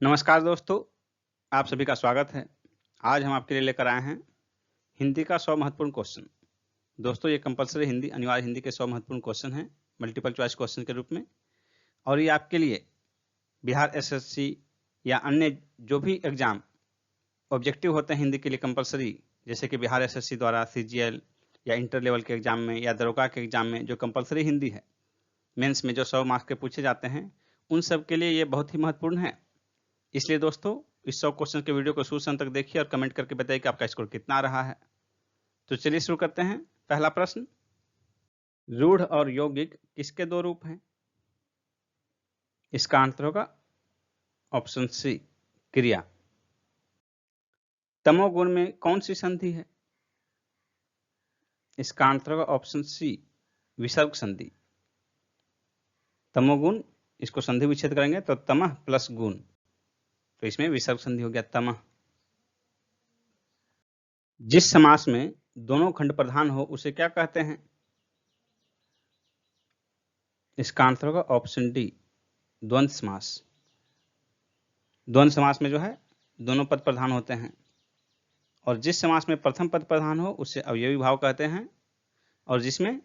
नमस्कार दोस्तों, आप सभी का स्वागत है। आज हम आपके लिए लेकर आए हैं हिंदी का 100 महत्वपूर्ण क्वेश्चन। दोस्तों, ये कंपल्सरी हिंदी, अनिवार्य हिंदी के 100 महत्वपूर्ण क्वेश्चन हैं, मल्टीपल चॉइस क्वेश्चन के रूप में। और ये आपके लिए बिहार एसएससी या अन्य जो भी एग्जाम ऑब्जेक्टिव होते हैं हिंदी के लिए कंपल्सरी, जैसे कि बिहार एसएससी द्वारा सीजीएल या इंटर लेवल के एग्जाम में या दरोगा के एग्जाम में जो कंपल्सरी हिंदी है, मेंस में जो 100 मार्क्स के पूछे जाते हैं, उन सब के लिए ये बहुत ही महत्वपूर्ण है। इसलिए दोस्तों, इस 100 क्वेश्चन के वीडियो को शुरू से अंत तक देखिए और कमेंट करके बताइए कि आपका स्कोर कितना रहा है। तो चलिए शुरू करते हैं। पहला प्रश्न, रूढ़ और यौगिक किसके दो रूप हैं? इसका आंसर होगा ऑप्शन सी, क्रिया। तमोगुण में कौन सी संधि है? इसका आंसर होगा ऑप्शन सी, विसर्ग संधि। तमोगुण, इसको संधि विच्छेद करेंगे तो तमह प्लस गुण, तो इसमें विसर्ग संधि हो गया तमह। जिस समास में दोनों खंड प्रधान हो उसे क्या कहते हैं? इसका आंसर होगा ऑप्शन डी, द्वंद्व समास। द्वंद्व समास में जो है दोनों पद प्रधान होते हैं, और जिस समास में प्रथम पद प्रधान हो उसे अवयवी भाव कहते हैं, और जिसमें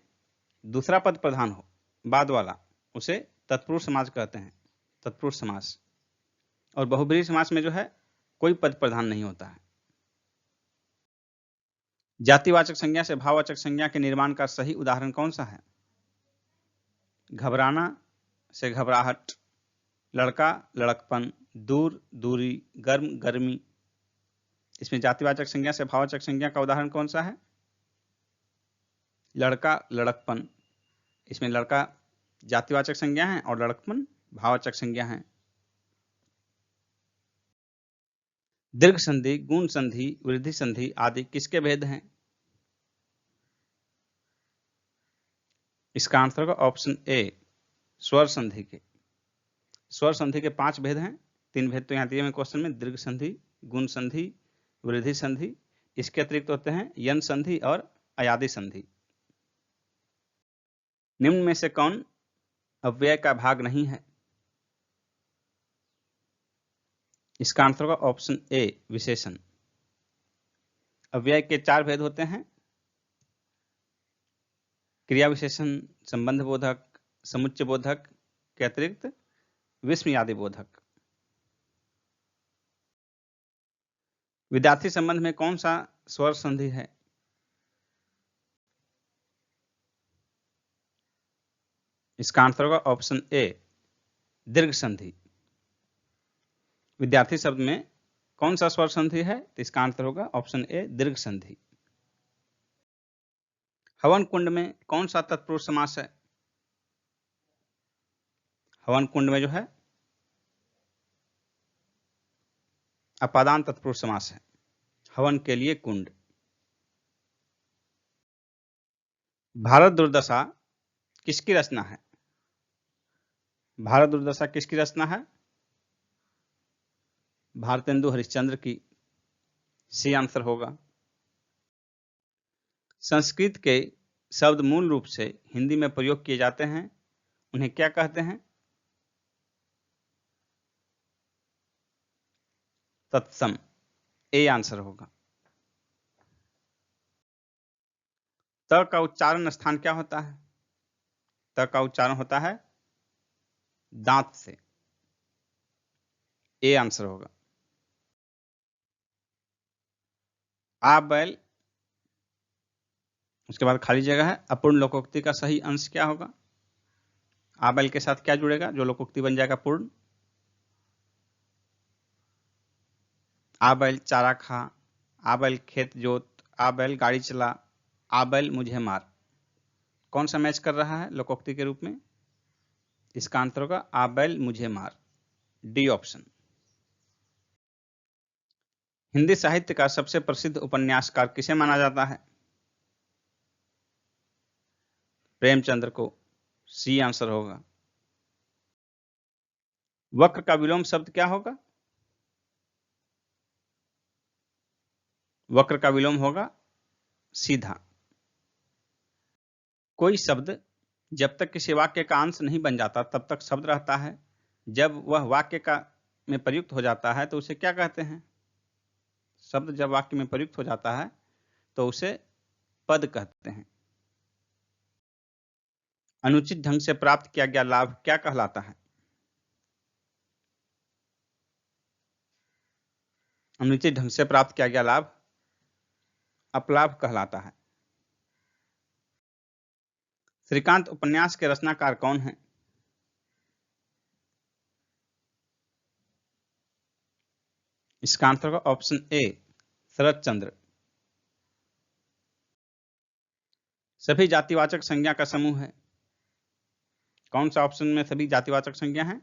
दूसरा पद प्रधान हो बाद वाला उसे तत्पुरुष समास कहते हैं, तत्पुरुष समास। और बहुब्रीहि समास में जो है कोई पद प्रधान नहीं होता है। जातिवाचक संज्ञा से भाववाचक संज्ञा के निर्माण का सही उदाहरण कौन सा है? घबराना से घबराहट, लड़का लड़कपन, दूर दूरी, गर्म गर्मी। इसमें जातिवाचक संज्ञा से भाववाचक संज्ञा का उदाहरण कौन सा है? लड़का लड़कपन। इसमें लड़का जातिवाचक संज्ञा है और लड़कपन भाववाचक संज्ञा है। दीर्घ संधि, गुण संधि, वृद्धि संधि आदि किसके भेद हैं? इसका आंसर होगा ऑप्शन ए, स्वर संधि के। स्वर संधि के 5 भेद हैं। 3 भेद तो यहाँ दिए हुए क्वेश्चन में, दीर्घ संधि, गुण संधि, वृद्धि संधि। इसके अतिरिक्त होते हैं यन संधि और अयादि संधि। निम्न में से कौन अव्यय का भाग नहीं है? इसका आंसर होगा ऑप्शन ए, विशेषण। अव्यय के 4 भेद होते हैं, क्रिया विशेषण, संबंध बोधक, समुच्चय बोधक के अतिरिक्त विस्मयादि बोधक। विद्यार्थी संबंध में कौन सा स्वर संधि है? इसका आंसर होगा ऑप्शन ए, दीर्घ संधि। विद्यार्थी शब्द में कौन सा स्वर संधि है? तो इसका आंसर होगा ऑप्शन ए, दीर्घ संधि। हवन कुंड में कौन सा तत्पुरुष समास है? हवन कुंड में जो है अपादान तत्पुरुष समास है, हवन के लिए कुंड। भारत दुर्दशा किसकी रचना है? भारत दुर्दशा किसकी रचना है? भारतेंदु हरिश्चंद्र की। सी आंसर होगा। संस्कृत के शब्द मूल रूप से हिंदी में प्रयोग किए जाते हैं, उन्हें क्या कहते हैं? तत्सम, ए आंसर होगा। त का उच्चारण स्थान क्या होता है? त का उच्चारण होता है दांत से, ए आंसर होगा। आ बैल, उसके बाद खाली जगह है, अपूर्ण लोकोक्ति का सही अंश क्या होगा? आ बैल के साथ क्या जुड़ेगा जो लोकोक्ति बन जाएगा पूर्ण? आ बैल चारा खा, आ बैल खेत जोत, आ बैल गाड़ी चला, आ बैल मुझे मार। कौन सा मैच कर रहा है लोकोक्ति के रूप में? इसका आंसर होगा आ बैल मुझे मार, डी ऑप्शन। हिंदी साहित्य का सबसे प्रसिद्ध उपन्यासकार किसे माना जाता है? प्रेमचंद्र को, सी आंसर होगा। वक्र का विलोम शब्द क्या होगा? वक्र का विलोम होगा सीधा। कोई शब्द जब तक किसी वाक्य का अंश नहीं बन जाता तब तक शब्द रहता है, जब वह वाक्य का में प्रयुक्त हो जाता है तो उसे क्या कहते हैं? शब्द जब वाक्य में प्रयुक्त हो जाता है तो उसे पद कहते हैं। अनुचित ढंग से प्राप्त किया गया लाभ क्या कहलाता है? अनुचित ढंग से प्राप्त किया गया लाभ अपलाभ कहलाता है। श्रीकांत उपन्यास के रचनाकार कौन हैं? इसका आंसर होगा ऑप्शन ए, शरद चंद्र। सभी जातिवाचक संज्ञा का समूह है। कौन सा ऑप्शन में सभी जातिवाचक संज्ञा है?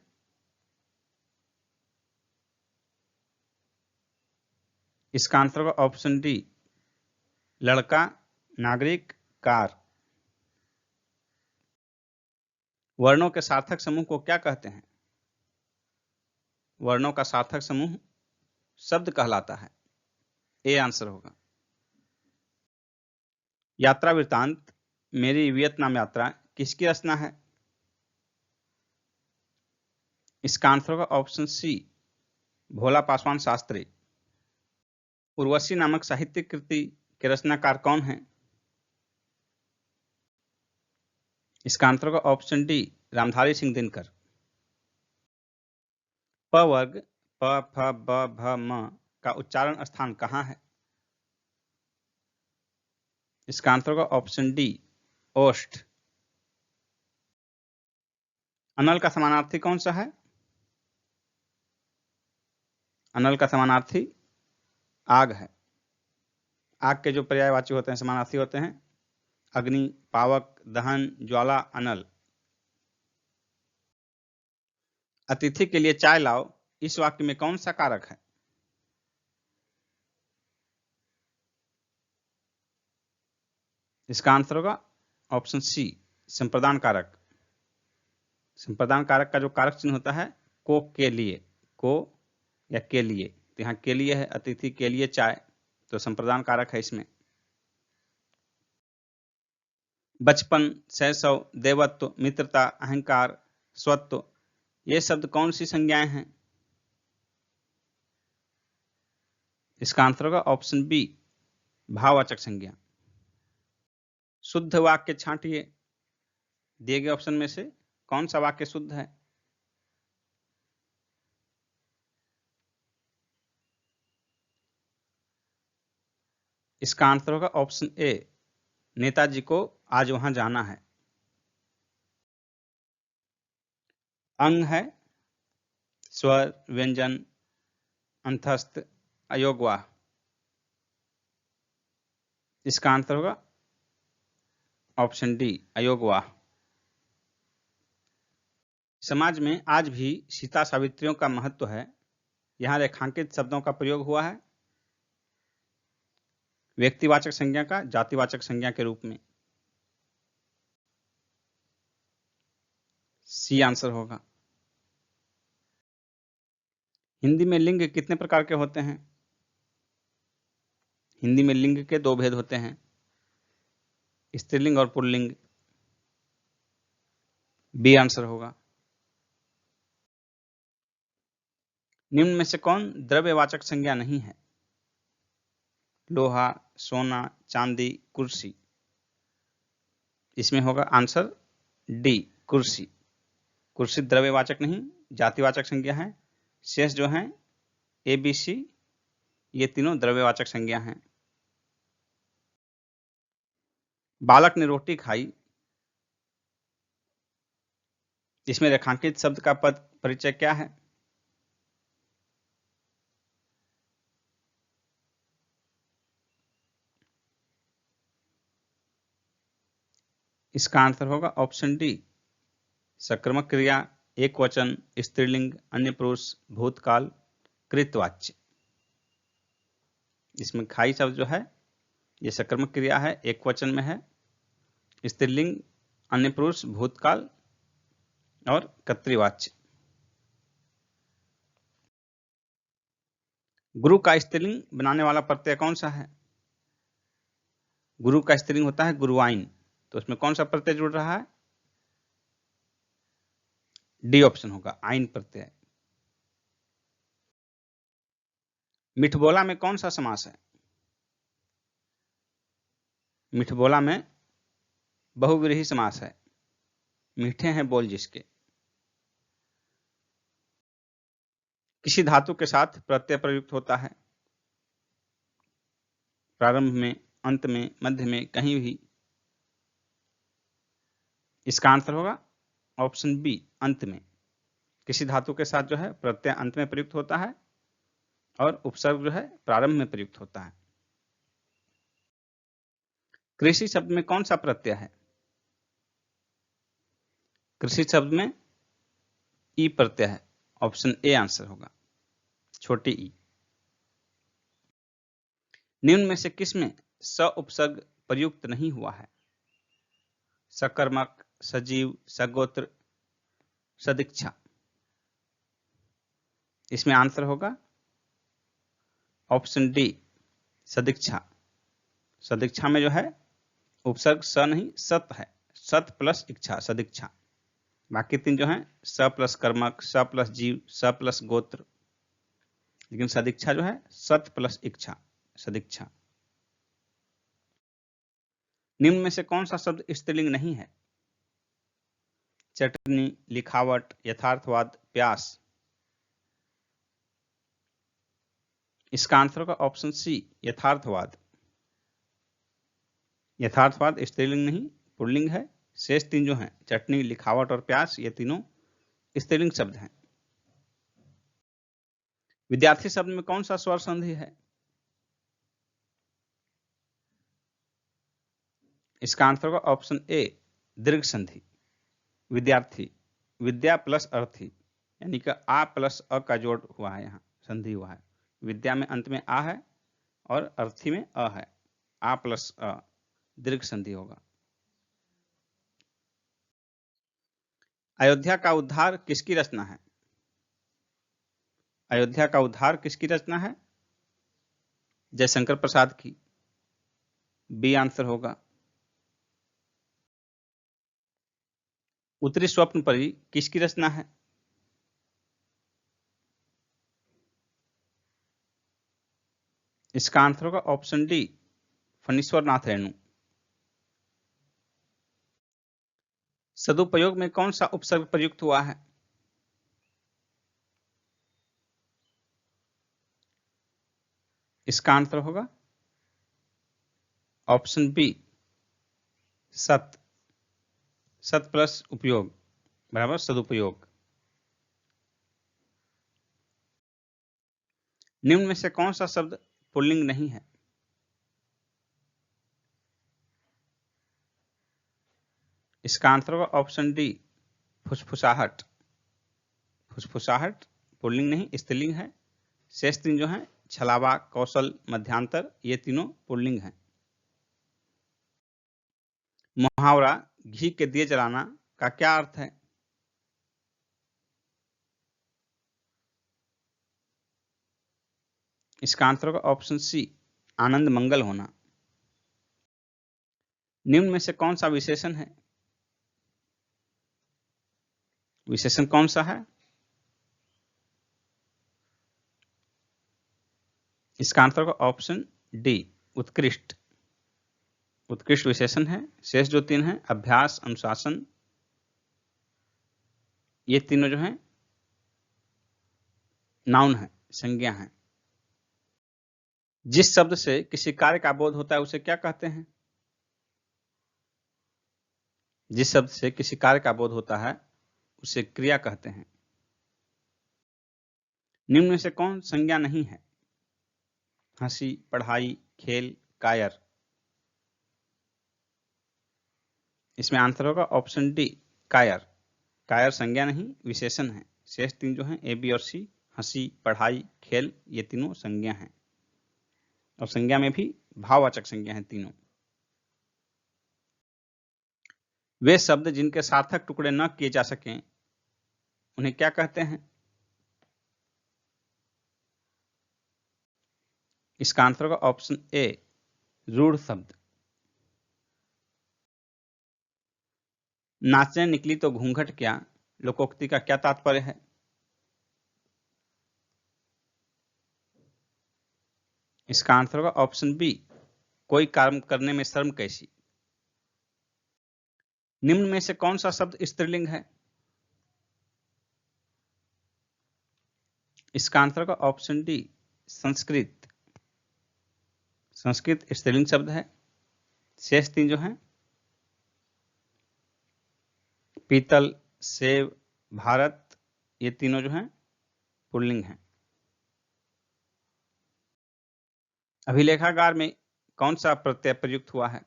इसका आंसर होगा ऑप्शन डी, लड़का, नागरिक, कार। वर्णों के सार्थक समूह को क्या कहते हैं? वर्णों का सार्थक समूह शब्द कहलाता है। ए आंसर होगा। यात्रा वृत्तांत मेरी वियतनाम यात्रा किसकी रचना है? इसका आंसर होगा ऑप्शन सी, भोला पासवान शास्त्री। उर्वशी नामक साहित्यिक कृति के रचनाकार कौन है? इसका आंसर होगा ऑप्शन डी, रामधारी सिंह दिनकर। प वर्ग प फ ब भ म का उच्चारण स्थान कहाँ है? इसका आंसर होगा ऑप्शन डी, ओष्ठ। अनल का समानार्थी कौन सा है? अनल का समानार्थी आग है। आग के जो पर्यायवाची होते हैं, समानार्थी होते हैं, अग्नि, पावक, दहन, ज्वाला, अनल। अतिथि के लिए चाय लाओ इस वाक्य में कौन सा कारक है? इसका आंसर होगा ऑप्शन सी, संप्रदान कारक। संप्रदान कारक का जो कारक चिन्ह होता है को के लिए, को या के लिए, तो यहाँ के लिए है, अतिथि के लिए चाय, तो संप्रदान कारक है इसमें। बचपन, शैशव, देवत्व, मित्रता, अहंकार, स्वत्व, ये शब्द कौन सी संज्ञाएं हैं? इसका आंसर होगा ऑप्शन बी, भाववाचक संज्ञा। शुद्ध वाक्य छांटिए। दिए गए ऑप्शन में से कौन सा वाक्य शुद्ध है? इसका आंसर होगा ऑप्शन ए, नेताजी को आज वहां जाना है। अंग है स्वर, व्यंजन, अंतस्थ, अयोगवाह। इसका आंसर होगा ऑप्शन डी, अयोगवाह। समाज में आज भी सीता सावित्रियों का महत्व है। यहां रेखांकित शब्दों का प्रयोग हुआ है व्यक्तिवाचक संज्ञा का जातिवाचक संज्ञा के रूप में। सी आंसर होगा। हिंदी में लिंग कितने प्रकार के होते हैं? हिंदी में लिंग के दो भेद होते हैं, स्त्रीलिंग और पुल्लिंग। बी आंसर होगा। निम्न में से कौन द्रव्यवाचक संज्ञा नहीं है? लोहा, सोना, चांदी, कुर्सी। इसमें होगा आंसर डी, कुर्सी। कुर्सी द्रव्यवाचक नहीं, जातिवाचक संज्ञा है। शेष जो है ए, बी, सी, ये तीनों द्रव्यवाचक संज्ञा हैं। बालक ने रोटी खाई, इसमें रेखांकित शब्द का पद परिचय क्या है? इसका आंसर होगा ऑप्शन डी, सक्रामक क्रिया, एक वचन, स्त्रीलिंग, अन्य पुरुष, भूतकाल, कृतवाच्य। इसमें खाई शब्द जो है ये सक्रामक क्रिया है, एक वचन में है, स्त्रीलिंग, अन्य पुरुष, भूतकाल और कर्तृवाच्य। गुरु का स्त्रीलिंग बनाने वाला प्रत्यय कौन सा है? गुरु का स्त्रीलिंग होता है गुरुवाइन, तो उसमें कौन सा प्रत्यय जुड़ रहा है? डी ऑप्शन होगा, आइन प्रत्यय। मिठबोला में कौन सा समास है? मिठबोला में बहुव्रीहि समास है। मीठे हैं बोल जिसके। किसी धातु के साथ प्रत्यय प्रयुक्त होता है? प्रारंभ में, अंत में, मध्य में, कहीं भी। इसका आंसर होगा ऑप्शन बी, अंत में। किसी धातु के साथ जो है प्रत्यय अंत में प्रयुक्त होता है और उपसर्ग जो है प्रारंभ में प्रयुक्त होता है। कृषि शब्द में कौन सा प्रत्यय है? कृषि शब्द में ई प्रत्यय है। ऑप्शन ए आंसर होगा, छोटी ई। निम्न में से किसमें स उपसर्ग प्रयुक्त नहीं हुआ है? सकर्मक, सजीव, सगोत्र, सदीक्षा। इसमें आंसर होगा ऑप्शन डी, सदीक्षा। सदीक्षा में जो है उपसर्ग स नहीं सत है। सत प्लस इच्छा, सदीक्षा। बाकी तीन जो है स प्लस कर्मक, स प्लस जीव, स प्लस गोत्र, लेकिन सदीक्षा जो है सत प्लस इच्छा, सदीक्षा। निम्न में से कौन सा शब्द स्त्रीलिंग नहीं है? चटनी, लिखावट, यथार्थवाद, प्यास। इसका आंसर होगा ऑप्शन सी, यथार्थवाद। यथार्थवाद स्त्रीलिंग नहीं पुल्लिंग है। शेष तीन जो हैं चटनी, लिखावट और प्यास, ये तीनों स्त्रीलिंग शब्द हैं। विद्यार्थी शब्द में कौन सा स्वर संधि है? इसका आंसर होगा ऑप्शन ए, दीर्घ संधि। विद्यार्थी, विद्या प्लस अर्थी, यानी कि आ प्लस अ का जोड़ हुआ है, यहाँ संधि हुआ है। विद्या में अंत में आ है और अर्थी में अ है। आ प्लस अ, दीर्घ संधि होगा। अयोध्या का उद्धार किसकी रचना है? अयोध्या का उद्धार किसकी रचना है? जयशंकर प्रसाद की। बी आंसर होगा। उत्तरी स्वप्न परी किसकी रचना है? इसका आंसर होगा ऑप्शन डी, फणीश्वर नाथ रेणु। सदुपयोग में कौन सा उपसर्ग प्रयुक्त हुआ है? इसका आंसर होगा ऑप्शन बी, सत। सत प्लस उपयोग बराबर सदुपयोग। निम्न में से कौन सा शब्द पुल्लिंग नहीं है? इसका आंसर होगा ऑप्शन डी, फुसफुसाहट। फुसफुसाहट पुल्लिंग नहीं स्त्रीलिंग है। शेष तीन जो हैं छलावा, कौशल, मध्यांतर, ये तीनों पुल्लिंग हैं। मुहावरा घी के दिए जलाना का क्या अर्थ है? इसका आंसर होगा ऑप्शन सी, आनंद मंगल होना। निम्न में से कौन सा विशेषण है? विशेषण कौन सा है? इसका आंसर होगा ऑप्शन डी, उत्कृष्ट। उत्कृष्ट विशेषण है। शेष जो तीन हैं अभ्यास, अनुशासन, ये तीनों जो हैं नाउन है, संज्ञा है। जिस शब्द से किसी कार्य का बोध होता है उसे क्या कहते हैं? जिस शब्द से किसी कार्य का बोध होता है उसे क्रिया कहते हैं। निम्न में से कौन संज्ञा नहीं है? हंसी, पढ़ाई, खेल, कायर। इसमें आंसर होगा ऑप्शन डी, कायर। कायर संज्ञा नहीं विशेषण है। शेष तीन जो हैं ए, बी और सी, हंसी, पढ़ाई, खेल, ये तीनों संज्ञा हैं और संज्ञा में भी भाववाचक संज्ञा है तीनों। वे शब्द जिनके सार्थक टुकड़े न किए जा सकें उन्हें क्या कहते हैं? इसका आंसर होगा ऑप्शन ए, रूढ़ शब्द। नाचने निकली तो घूंघट क्या, लोकोक्ति का क्या तात्पर्य है? इसका आंसर होगा ऑप्शन बी, कोई काम करने में शर्म कैसी। निम्न में से कौन सा शब्द स्त्रीलिंग है? इसका आंसर होगा ऑप्शन डी, संस्कृत। संस्कृत स्त्रीलिंग शब्द है। शेष तीन जो हैं, पीतल, सेब, भारत, ये तीनों जो हैं पुल्लिंग हैं। अभिलेखागार में कौन सा प्रत्यय प्रयुक्त हुआ है?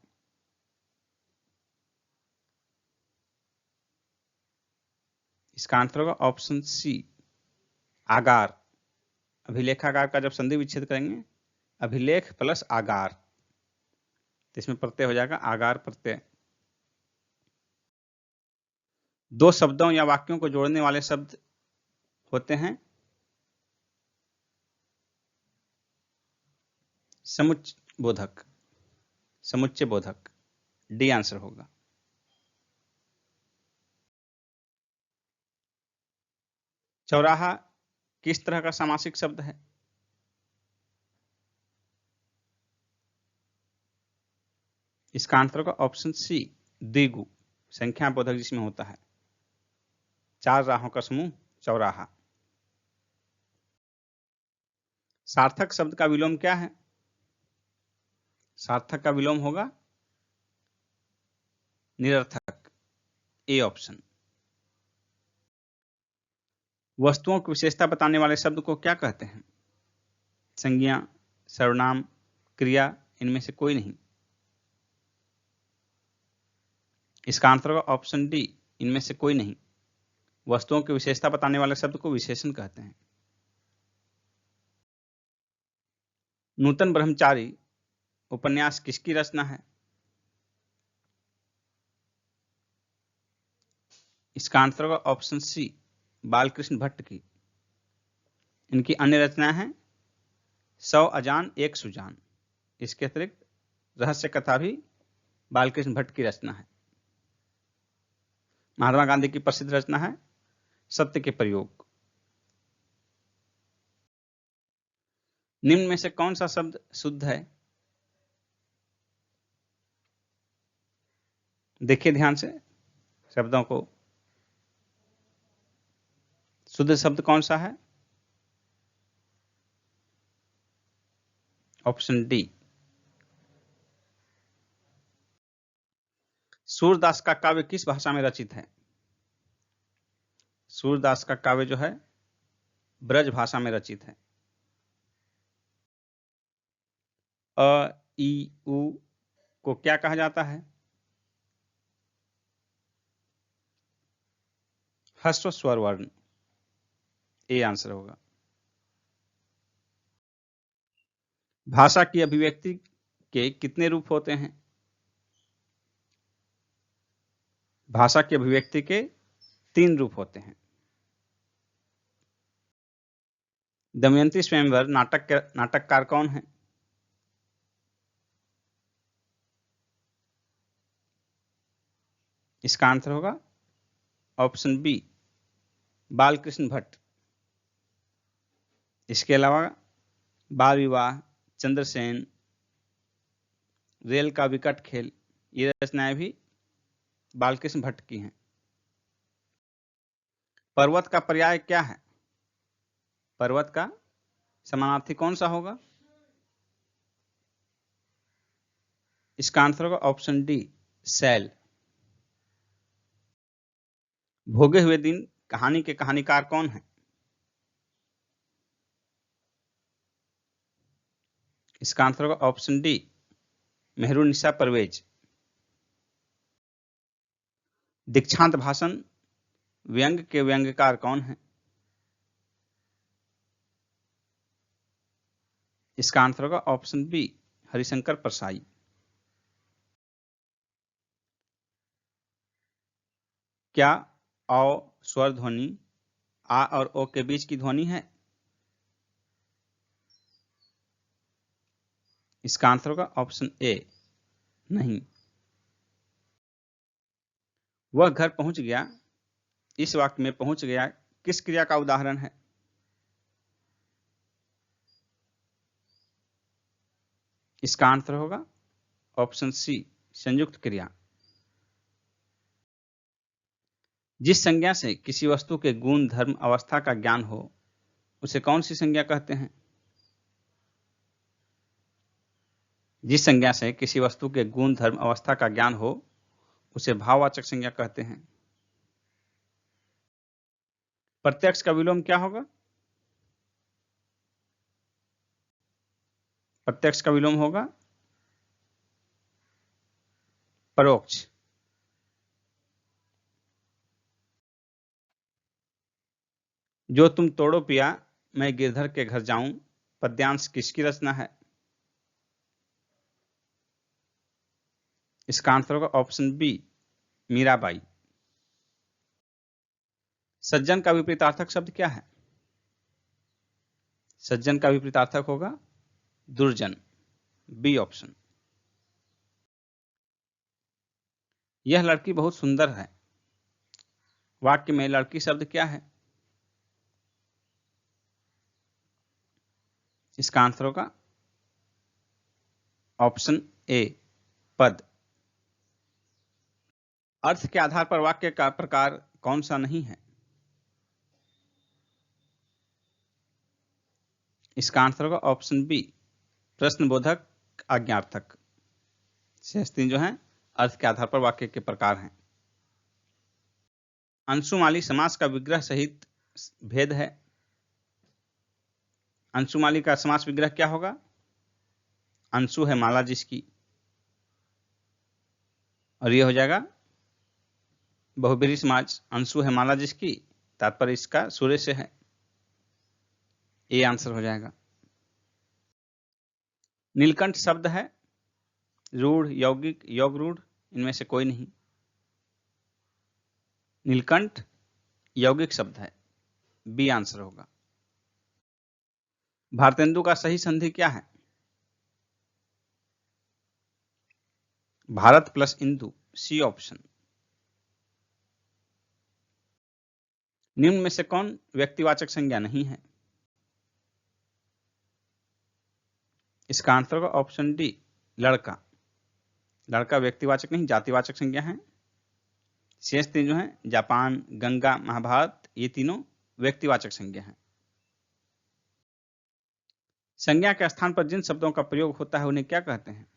इसका आंसर होगा ऑप्शन सी, आगार। अभिलेखागार का जब संधि विच्छेद करेंगे, अभिलेख प्लस आगार, तो इसमें प्रत्यय हो जाएगा आगार प्रत्यय। दो शब्दों या वाक्यों को जोड़ने वाले शब्द होते हैं समुच्चय बोधक। समुच्चय बोधक, डी आंसर होगा। चौराहा किस तरह का सामासिक शब्द है? इसका आंसर होगा ऑप्शन सी, द्विगु। संख्या बोधक जिसमें होता है, चार राहों का समूह चौराहा। सार्थक शब्द का विलोम क्या है? सार्थक का विलोम होगा निरर्थक, ए ऑप्शन। वस्तुओं की विशेषता बताने वाले शब्द को क्या कहते हैं? संज्ञा, सर्वनाम, क्रिया, इनमें से कोई नहीं। इसका आंसर होगा ऑप्शन डी, इनमें से कोई नहीं। वस्तुओं की विशेषता बताने वाले शब्द को विशेषण कहते हैं। नूतन ब्रह्मचारी उपन्यास किसकी रचना है? इसका आंसर होगा ऑप्शन सी, बालकृष्ण भट्ट की। इनकी अन्य रचनाएं हैं 100 अजान एक सुजान। इसके अतिरिक्त रहस्य कथा भी बालकृष्ण भट्ट की रचना है। महात्मा गांधी की प्रसिद्ध रचना है सत्य के प्रयोग। निम्न में से कौन सा शब्द शुद्ध है? देखिए ध्यान से शब्दों को। शुद्ध शब्द कौन सा है? Option D. सूरदास का काव्य किस भाषा में रचित है? सूरदास का काव्य जो है ब्रज भाषा में रचित है। अ, ई, उ को क्या कहा जाता है? ह्रस्व स्वर वर्ण, ए आंसर होगा। भाषा की अभिव्यक्ति के कितने रूप होते हैं? भाषा की अभिव्यक्ति के 3 रूप होते हैं। दमयंती स्वयंवर नाटककार कौन है? इसका आंसर होगा ऑप्शन बी, बालकृष्ण भट्ट। इसके अलावा बाल विवाह, चंद्रसेन, रेल का विकट खेल, ये रचनाएं भी बालकृष्ण भट्ट की हैं। पर्वत का पर्याय क्या है? पर्वत का समानार्थी कौन सा होगा? इसका आंसर होगा ऑप्शन डी, शैल। भोगे हुए दिन कहानी के कहानीकार कौन है? इसका आंसर होगा ऑप्शन डी, मेहरुनिसा परवेज। दीक्षांत भाषण व्यंग के व्यंग्यकार कौन है? इसका आंसर होगा ऑप्शन बी, हरिशंकर परसाई। क्या औ स्वर ध्वनि आ और ओ के बीच की ध्वनि है? इसका आंसर होगा ऑप्शन ए, नहीं। वह घर पहुंच गया, इस वाक्य में पहुंच गया किस क्रिया का उदाहरण है? इसका आंसर होगा ऑप्शन सी, संयुक्त क्रिया। जिस संज्ञा से किसी वस्तु के गुण, धर्म, अवस्था का ज्ञान हो उसे कौन सी संज्ञा कहते हैं? जिस संज्ञा से किसी वस्तु के गुण, धर्म, अवस्था का ज्ञान हो उसे भाववाचक संज्ञा कहते हैं। प्रत्यक्ष का विलोम क्या होगा? प्रत्यक्ष का विलोम होगा परोक्ष। जो तुम तोड़ो पिया मैं गिरधर के घर जाऊं पद्यांश किसकी रचना है? इसका आंसर होगा ऑप्शन बी, मीराबाई। सज्जन का विपरीतार्थक शब्द क्या है? सज्जन का विपरीतार्थक होगा दुर्जन, बी ऑप्शन। यह लड़की बहुत सुंदर है, वाक्य में लड़की शब्द क्या है? इसका आंसर होगा ऑप्शन ए, पद। अर्थ के आधार पर वाक्य का प्रकार कौन सा नहीं है? इसका आंसर होगा ऑप्शन बी, प्रश्नबोधक, आज्ञार्थक। शेष तीन जो हैं अर्थ के आधार पर वाक्य के प्रकार हैं। अंशुमाली समास का विग्रह सहित भेद है। अंशुमाली का समास विग्रह क्या होगा? अंशु है माला जिसकी, और यह हो जाएगा बहुब्रीहि समास। अंशु है माला जिसकी, तात्पर्य इसका सूर्य से है, ये आंसर हो जाएगा। नीलकंठ शब्द है रूढ़, यौगिक, योग रूढ़, इनमें से कोई नहीं। नीलकंठ यौगिक शब्द है, बी आंसर होगा। भारतेंदु का सही संधि क्या है? भारत प्लस इंदु, सी ऑप्शन। निम्न में से कौन व्यक्तिवाचक संज्ञा नहीं है? इसका आंसर होगा ऑप्शन डी, लड़का। लड़का व्यक्तिवाचक नहीं, जातिवाचक संज्ञा है। शेष तीन जो हैं जापान, गंगा, महाभारत, ये तीनों व्यक्तिवाचक संज्ञा हैं। संज्ञा के स्थान पर जिन शब्दों का प्रयोग होता है उन्हें क्या कहते हैं?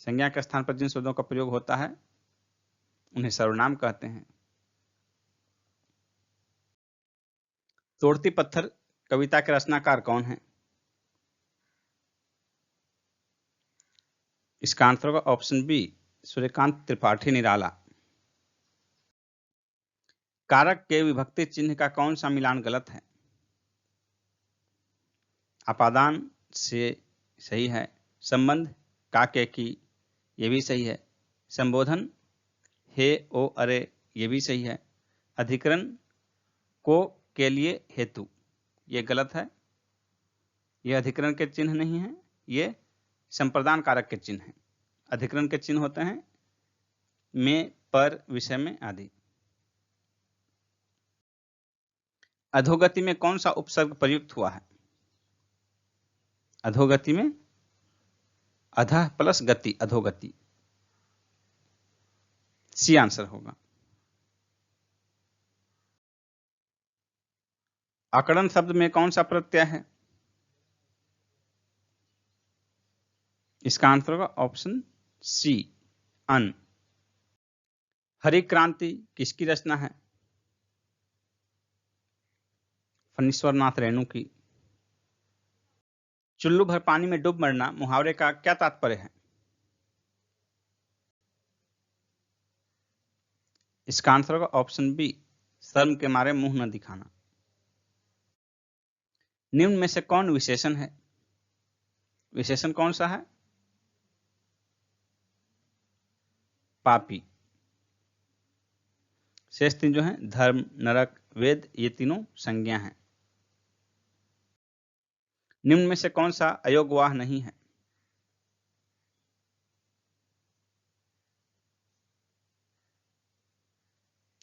संज्ञा के स्थान पर जिन शब्दों का प्रयोग होता है उन्हें सर्वनाम कहते हैं। तोड़ती पत्थर कविता के रचनाकार कौन है? इसका आंसर होगा ऑप्शन बी, सूर्यकांत त्रिपाठी निराला। कारक के विभक्ति चिन्ह का कौन सा मिलान गलत है? अपादान से सही है, संबंध का के की, ये भी सही है, संबोधन हे ओ अरे, ये भी सही है, अधिकरण को के लिए हेतु, ये गलत है, ये अधिकरण के चिन्ह नहीं है, ये संप्रदान कारक के चिन्ह हैं। अधिकरण के चिन्ह होते हैं में, पर, विषय में आदि। अधोगति में कौन सा उपसर्ग प्रयुक्त हुआ है? अधोगति में अधः प्लस गति, अधोगति, सी आंसर होगा। आकड़न शब्द में कौन सा प्रत्यय है? इसका आंसर होगा ऑप्शन सी, अन। हरि क्रांति किसकी रचना है? फणीश्वर नाथ रेणु की। चुल्लू भर पानी में डूब मरना मुहावरे का क्या तात्पर्य है? इसका आंसर होगा ऑप्शन बी, शर्म के मारे मुंह न दिखाना। निम्न में से कौन विशेषण है? विशेषण कौन सा है? पापी। शेष तीन जो हैं धर्म, नरक, वेद, ये तीनों संज्ञा हैं। निम्न में से कौन सा अयोगवाह नहीं है?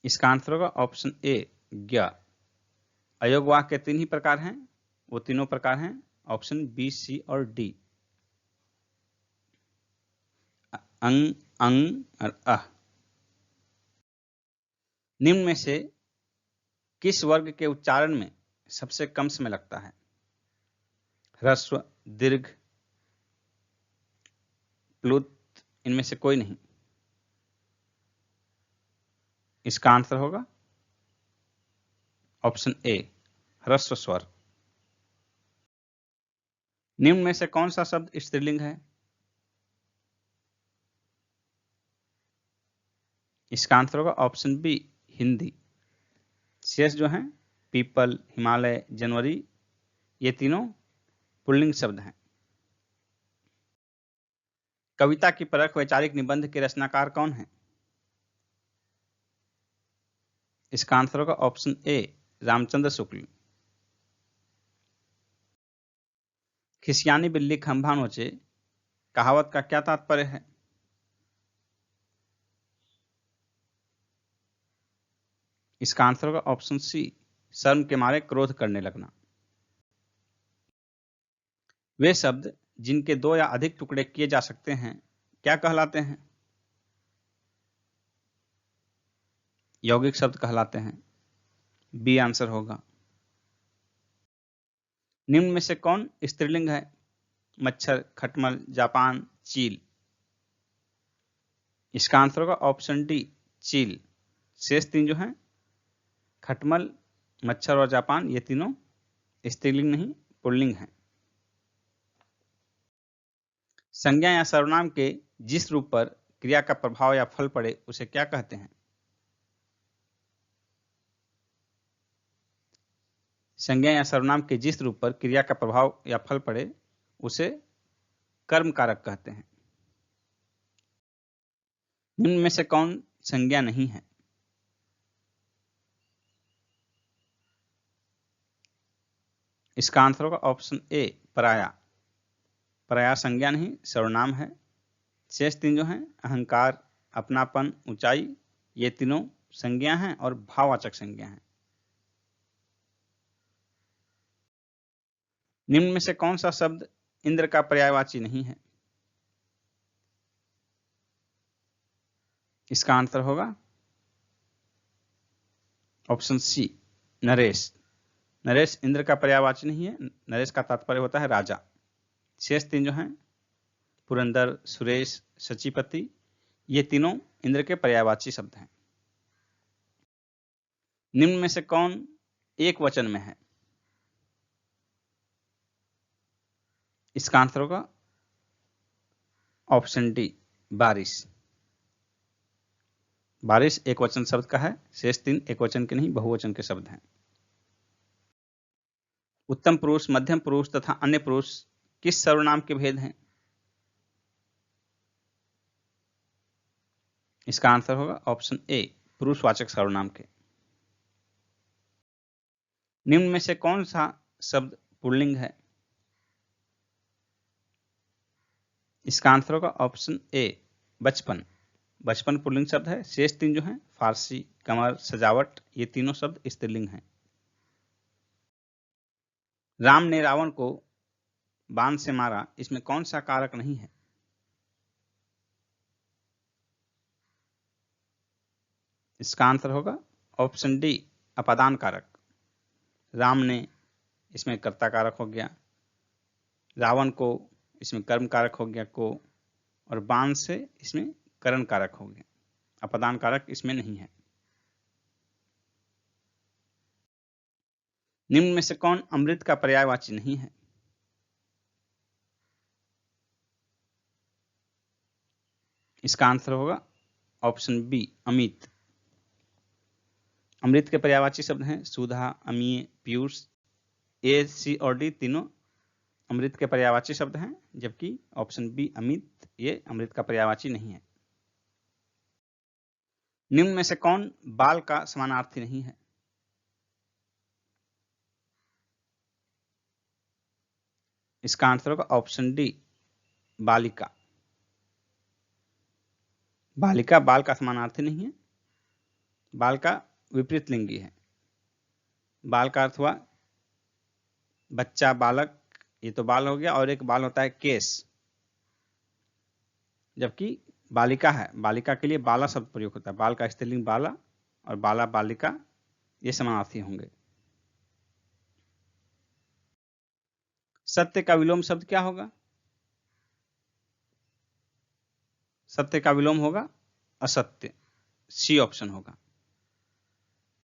इसका आंसर होगा ऑप्शन ए, ज्ञ। अयोगवाह के तीन ही प्रकार हैं, वो तीनों प्रकार हैं ऑप्शन बी, सी और डी। अंग, अंग और अह। निम्न में से किस वर्ग के उच्चारण में सबसे कम समय लगता है? ह्रस्व, दीर्घ, प्लुत, इनमें से कोई नहीं। इसका आंसर होगा ऑप्शन ए, ह्रस्व स्वर। निम्न में से कौन सा शब्द स्त्रीलिंग है? इसका आंसर होगा ऑप्शन बी, हिंदी। शेष जो हैं पीपल, हिमालय, जनवरी, ये तीनों पुल्लिंग शब्द हैं। कविता की परख वैचारिक निबंध के रचनाकार कौन हैं? इसका आंसर होगा ऑप्शन ए, रामचंद्र शुक्ल। खिसियानी बिल्ली खंभा नोचे कहावत का क्या तात्पर्य है? इसका आंसर होगा ऑप्शन सी, शर्म के मारे क्रोध करने लगना। वे शब्द जिनके दो या अधिक टुकड़े किए जा सकते हैं क्या कहलाते हैं? यौगिक शब्द कहलाते हैं। बी आंसर होगा। निम्न में से कौन स्त्रीलिंग है? मच्छर, खटमल, जापान, चील। इसका आंसर होगा ऑप्शन डी, चील। शेष तीन जो हैं खटमल, मच्छर और जापान, ये तीनों स्त्रीलिंग नहीं पुल्लिंग हैं। संज्ञा या सर्वनाम के जिस रूप पर क्रिया का प्रभाव या फल पड़े उसे क्या कहते हैं? संज्ञा या सर्वनाम के जिस रूप पर क्रिया का प्रभाव या फल पड़े उसे कर्म कारक कहते हैं। निम्न में से कौन संज्ञा नहीं है? इसका आंसर होगा ऑप्शन ए, पराया। पराया संज्ञा नहीं सर्वनाम है। शेष तीन जो हैं अहंकार, अपनापन, ऊंचाई, ये तीनों संज्ञा हैं और भाववाचक संज्ञा हैं। निम्न में से कौन सा शब्द इंद्र का पर्यायवाची नहीं है? इसका आंसर होगा ऑप्शन सी, नरेश। नरेश इंद्र का पर्यायवाची नहीं है। नरेश का तात्पर्य होता है राजा। शेष तीन जो हैं पुरंदर, सुरेश, सचिपति, ये तीनों इंद्र के पर्यायवाची शब्द हैं। निम्न में से कौन एक वचन में है? इसका आंसर होगा ऑप्शन डी, बारिश। बारिश एक वचन शब्द का है। शेष तीन एक वचन के नहीं बहुवचन के शब्द हैं। उत्तम पुरुष, मध्यम पुरुष तथा अन्य पुरुष किस सर्वनाम के भेद हैं? इसका आंसर होगा ऑप्शन ए, पुरुषवाचक सर्वनाम के। निम्न में से कौन सा शब्द पुल्लिंग है? इसका आंसर होगा ऑप्शन ए, बचपन। बचपन पुल्लिंग शब्द है। शेष तीन जो हैं फारसी, कमर, सजावट, ये तीनों शब्द स्त्रीलिंग हैं। राम ने रावण को बाण से मारा, इसमें कौन सा कारक नहीं है? इसका आंसर होगा ऑप्शन डी, अपादान कारक। राम ने, इसमें कर्ता कारक हो गया। रावण को, इसमें कर्म कारक हो गया को, और बाण से इसमें करण कारक हो गया। अपादान कारक इसमें नहीं है। निम्न में से कौन अमृत का पर्यायवाची नहीं है? इसका आंसर होगा ऑप्शन बी, अमित। अमृत के पर्यायवाची शब्द हैं सुधा, अमीय, पीयूष। ए, सी और डी तीनों अमृत के पर्यायवाची शब्द हैं, जबकि ऑप्शन बी, अमित, ये अमृत का पर्यायवाची नहीं है। निम्न में से कौन बाल का समानार्थी नहीं है? इसका आंसर होगा ऑप्शन डी, बालिका। बालिका बाल का समानार्थी नहीं है। बाल का विपरीत लिंगी है। बाल का अर्थ हुआ बच्चा, बालक, ये तो बाल हो गया, और एक बाल होता है केस, जबकि बालिका है, बालिका के लिए बाला शब्द प्रयोग होता है। बाल का स्त्रीलिंग बाला और बाला बालिका ये समानार्थी होंगे। सत्य का विलोम शब्द क्या होगा? सत्य का विलोम होगा असत्य, सी ऑप्शन होगा।